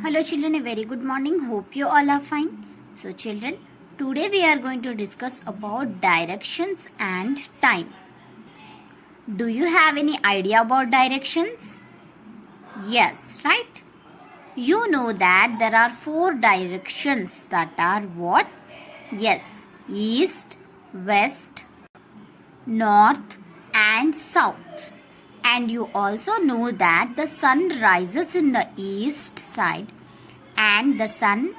Hello children, a very good morning. Hope you all are fine. So children, today we are going to discuss about directions and time. Do you have any idea about directions? Yes, right? You know that there are 4 directions that are what? Yes, east, west, north and south. And you also know that the sun rises in the east side and the sun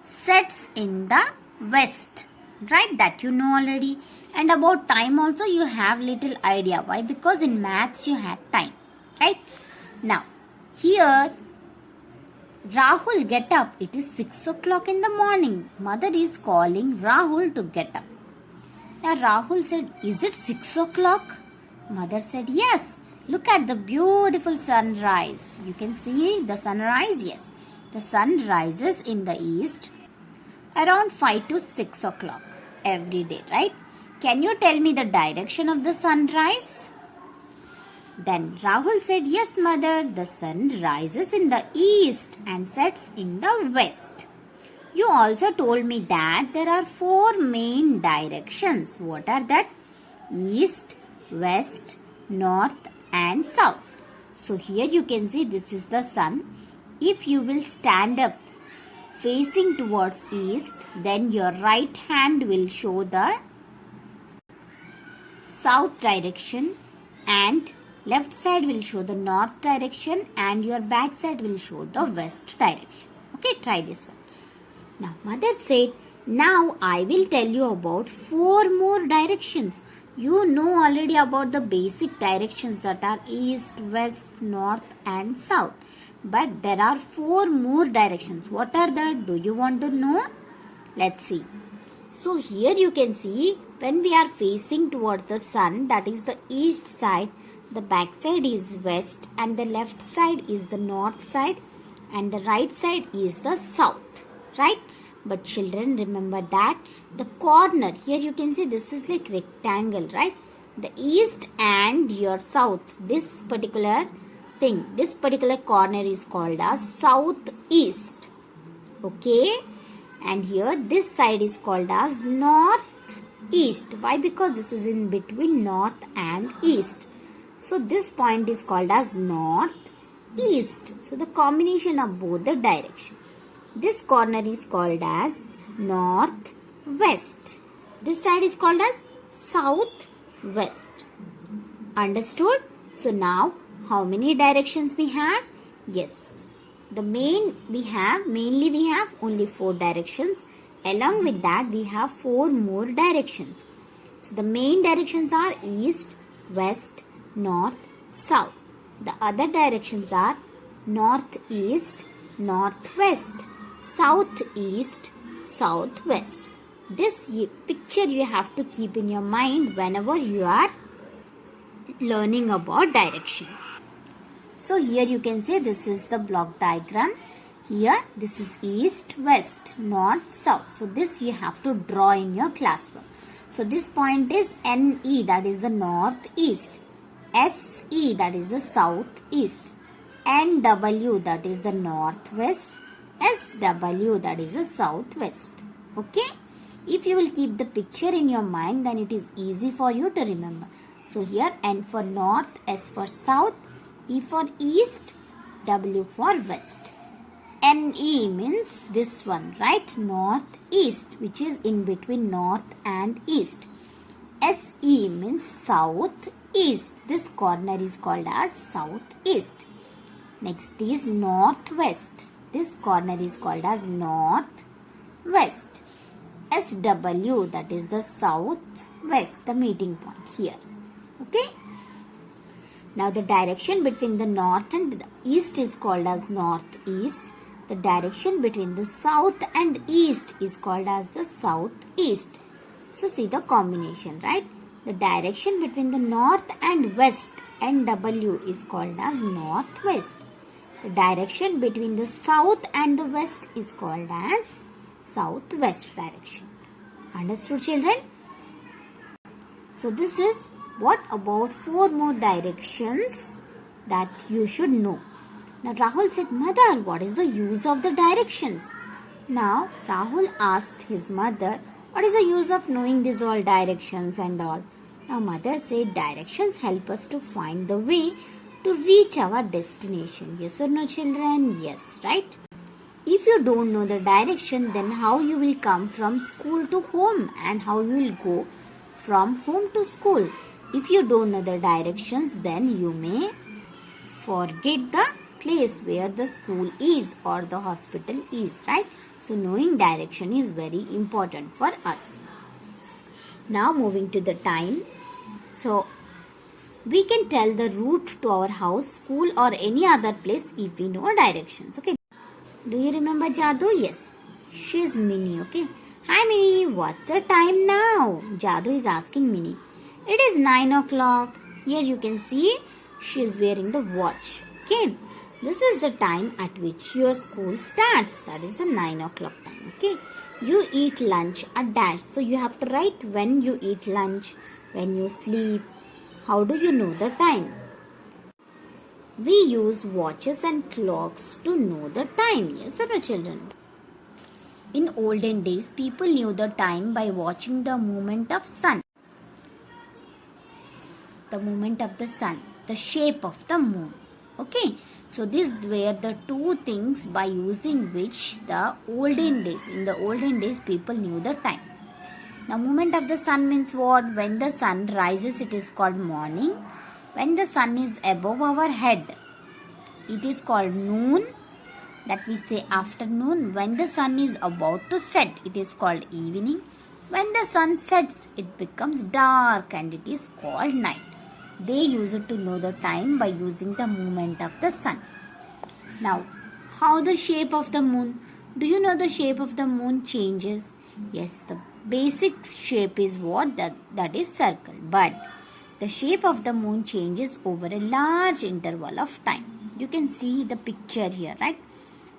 sets in the west. Right? That you know already. And about time also you have little idea. Why? Because in maths you had time. Right? Now, here Rahul, get up. It is 6 o'clock in the morning. Mother is calling Rahul to get up. Now Rahul said, is it 6 o'clock? Mother said, yes. Look at the beautiful sunrise. You can see the sunrise. Yes. The sun rises in the east around 5 to 6 o'clock every day, right? Can you tell me the direction of the sunrise? Then Rahul said, yes, mother, the sun rises in the east and sets in the west. You also told me that there are 4 main directions. What are that? East, west, north and south. So here you can see this is the sun. If you will stand up facing towards east, then your right hand will show the south direction and left side will show the north direction and your back side will show the west direction. Okay, try this one. Now, mother said, now I will tell you about 4 more directions. You know already about the basic directions that are east, west, north and south. But there are 4 more directions. What are that? Do you want to know? Let's see. So here you can see when we are facing towards the sun, that is the east side, the back side is west and the left side is the north side and the right side is the south. Right? But children, remember that the corner, here you can see this is like rectangle, right? The east and your south, this particular thing, this particular corner is called as southeast. Okay? And here this side is called as northeast. Why? Because this is in between north and east. So this point is called as northeast. So the combination of both the directions. This corner is called as northwest. This side is called as southwest. Understood? So now how many directions we have? Yes. Mainly we have only 4 directions. Along with that we have 4 more directions. So the main directions are east, west, north, south. The other directions are northeast, northwest, southeast, southwest. This picture you have to keep in your mind whenever you are learning about direction. So here you can say this is the block diagram. Here this is east, west, north, south. So this you have to draw in your classwork. So this point is NE, that is the northeast. SE, that is the southeast. NW, that is the northwest. SW, that is the southwest. Okay? If you will keep the picture in your mind, then it is easy for you to remember. So here N for north, S for south, E for east, W for west. NE means this one, right? Northeast, which is in between north and east. SE means southeast. This corner is called as southeast. Next is northwest. This corner is called as northwest. SW, that is the southwest, the meeting point here. Okay? Now the direction between the north and the east is called as northeast. The direction between the south and east is called as the southeast. So see the combination, right? The direction between the north and west, NW, is called as northwest. The direction between the south and the west is called as southwest direction. Understood, children? So this is what about 4 more directions that you should know. Now Rahul said, Mother, what is the use of the directions? Now Rahul asked his mother, what is the use of knowing these all directions and all? Now mother said, directions help us to find the way to reach our destination. Yes or no, children? Yes, right? If you don't know the direction, then how you will come from school to home and how you will go from home to school. If you don't know the directions, then you may forget the place where the school is or the hospital is, right? So knowing direction is very important for us. Now moving to the time. So we can tell the route to our house, school or any other place if we know directions. Okay. Do you remember Jadu? Yes. She is Minnie. Okay. Hi Minnie. What's the time now? Jadu is asking Minnie. It is 9 o'clock. Here you can see she is wearing the watch. Okay. This is the time at which your school starts. That is the 9 o'clock time. Okay. You eat lunch at dash. So you have to write when you eat lunch, when you sleep. How do you know the time? We use watches and clocks to know the time. Yes or no, children? In olden days, people knew the time by watching the movement of sun. The movement of the sun, the shape of the moon. Okay. So these were the two things by using which in the olden days people knew the time. Now movement of the sun means what? When the sun rises, it is called morning. When the sun is above our head, it is called noon. That we say afternoon. When the sun is about to set, it is called evening. When the sun sets, it becomes dark and it is called night. They used to know the time by using the movement of the sun. Now, how the shape of the moon? Do you know the shape of the moon changes? Yes, the basic shape is what? That is circle. But the shape of the moon changes over a large interval of time. You can see the picture here, right?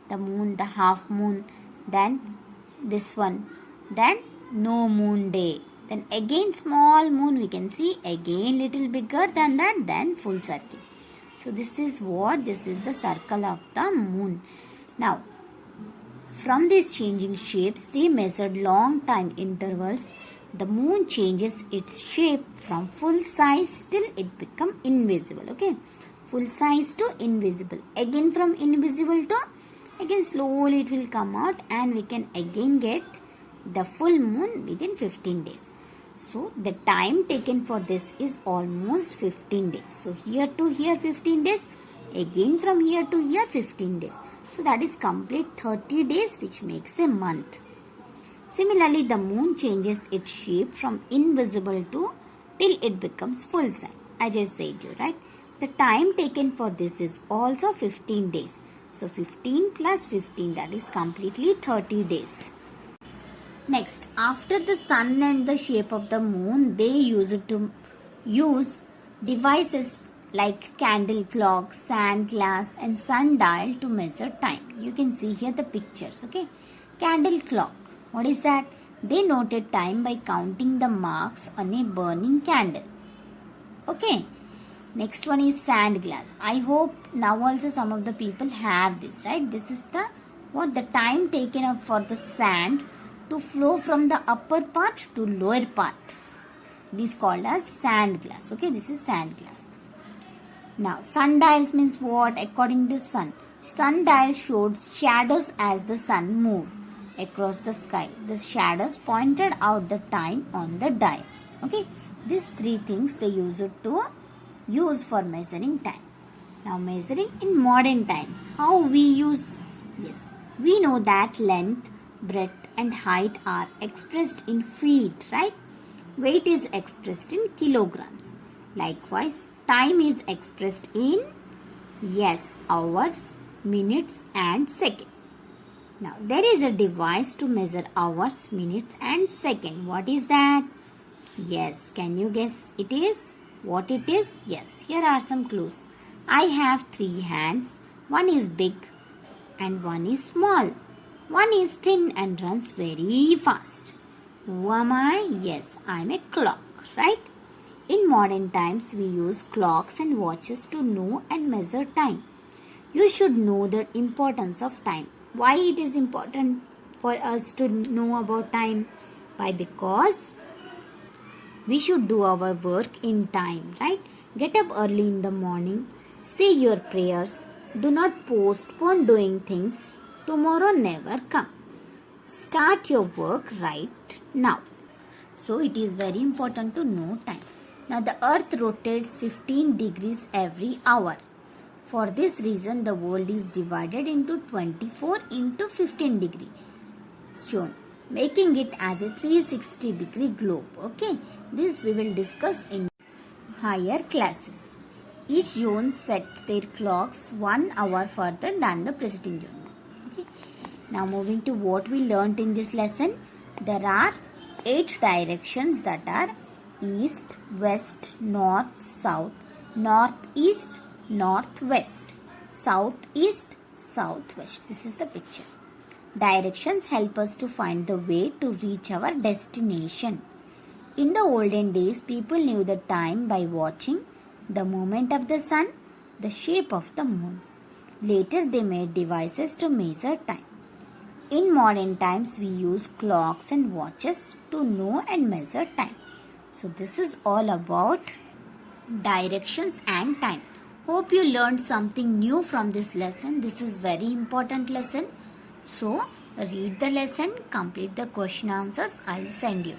The moon, the half moon, then this one, then no moon day. Then again small moon we can see, again little bigger than that, then full circle. So this is what? This is the circle of the moon. Now, from these changing shapes, they measured long time intervals. The moon changes its shape from full size till it become invisible. Okay, full size to invisible. Again from invisible to, again slowly it will come out and we can again get the full moon within 15 days. So the time taken for this is almost 15 days. So here to here 15 days, again from here to here 15 days. So that is complete 30 days, which makes a month. Similarly, the moon changes its shape from invisible to till it becomes full size. I just said you, right? The time taken for this is also 15 days. So 15 plus 15, that is completely 30 days. Next, after the sun and the shape of the moon, they used to use devices like candle clock, sand glass and sundial to measure time. You can see here the pictures, okay? Candle clock, what is that? They noted time by counting the marks on a burning candle. Okay. Next one is sand glass. I hope now also some of the people have this, right? This is the time taken up for the sand to flow from the upper part to lower part. This is called as sand glass. Okay, this is sand glass. Now, sundials means what? According to sun. Sundial showed shadows as the sun moved across the sky. The shadows pointed out the time on the dial. Okay, these three things they used to use for measuring time. Now, measuring in modern times. How we use? Yes, we know that length, breadth and height are expressed in feet, right? Weight is expressed in kilograms. Likewise, time is expressed in, yes, hours, minutes and seconds. Now, there is a device to measure hours, minutes and seconds. What is that? Yes, can you guess it is? What it is? Yes, here are some clues. I have 3 hands. One is big and one is small. One is thin and runs very fast. Who am I? Yes, I am a clock, right? In modern times, we use clocks and watches to know and measure time. You should know the importance of time. Why it is important for us to know about time? Why? Because we should do our work in time, right? Get up early in the morning, say your prayers, do not postpone doing things. Tomorrow never comes. Start your work right now. So it is very important to know time. Now the earth rotates 15 degrees every hour. For this reason the world is divided into 24 into 15 degree zone, making it as a 360 degree globe. Okay, this we will discuss in higher classes. Each zone sets their clocks 1 hour further than the preceding zone. Okay. Now moving to what we learnt in this lesson. There are 8 directions, that are east, west, north, south, northeast, northwest, southeast, southwest. This is the picture. Directions help us to find the way to reach our destination. In the olden days, people knew the time by watching the movement of the sun, the shape of the moon. Later, they made devices to measure time. In modern times, we use clocks and watches to know and measure time. So, this is all about directions and time. Hope you learned something new from this lesson. This is very important lesson. So, read the lesson, complete the question answers. I will send you.